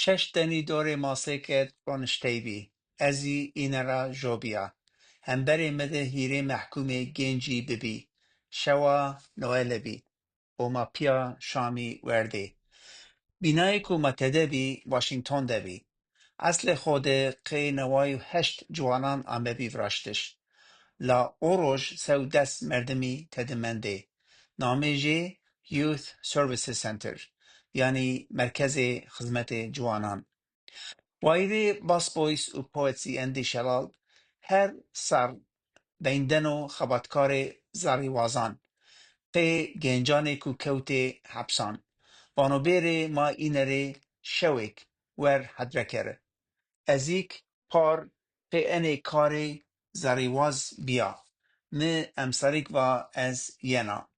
شش دنی دور ماسکت رانشته بی ازی این را جوبیا هم بری مده هیره محکوم گنجی ببی شوا نویل بی و ما پیا شامی ورده بینایی که متده بی واشنگتن ده بی اصل خود قی نوای هشت جوانان آمه بی وراشتش لا اوروش سو دست مردمی تدمنده نامه جه Youth Services Center یعنی مرکز خدمت جوانان وایده باس بویس و پویتسی اندی شلال هر سر بیندن و خباتکار زاریوازان قی گنجان کو کوت حبسان وانو بیره ما اینره شوک ور حدرکره ازیک پار قی انه کار زاریواز بیا نه امساریک و از ینا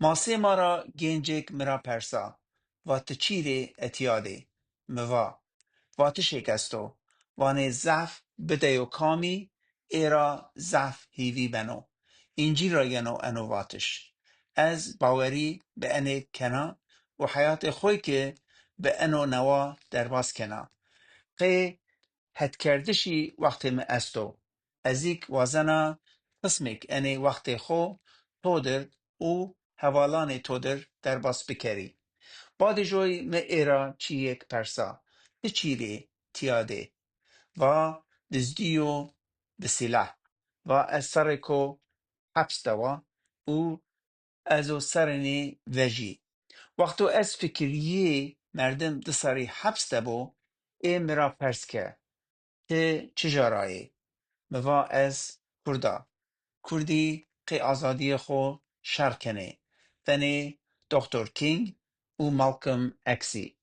ماسه ما را گنجک مرا پرسا و تچیره اتیاده موا واته شکستو وانه زف بده و کامی ایرا زف هیوی بنو اینجی را ینو انو واتش از باوری به انه کنا و حیات خوی که به انو نوا در باز کنا قی هد کردشی وقت می استو ازیک وازنا قسمک انه وقت خو تودر او حوالان تودر در باز بکری باد جوی می ایرا چی یک پرسا ده چیره تیاده و دزدیو به سلاح و از سرکو حبس دوا او ازو سرنی وجی وقتو از فکریه مردم ده سری حبس دبو ای مرا پرس که ته چجارایی موا از کردا کردی قی آزادی خو شرکنه تنه دکتر کینگ و مالکم اکسی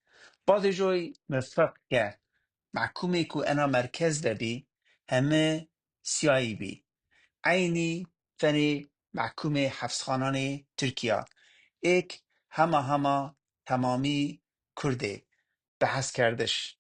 بعد جوی مفق که محکومه که انا مرکز دبی همه سیایی بی عینی تنه محکوم حفظخانان ترکیه ایک همه تمامی کرده بحث کردش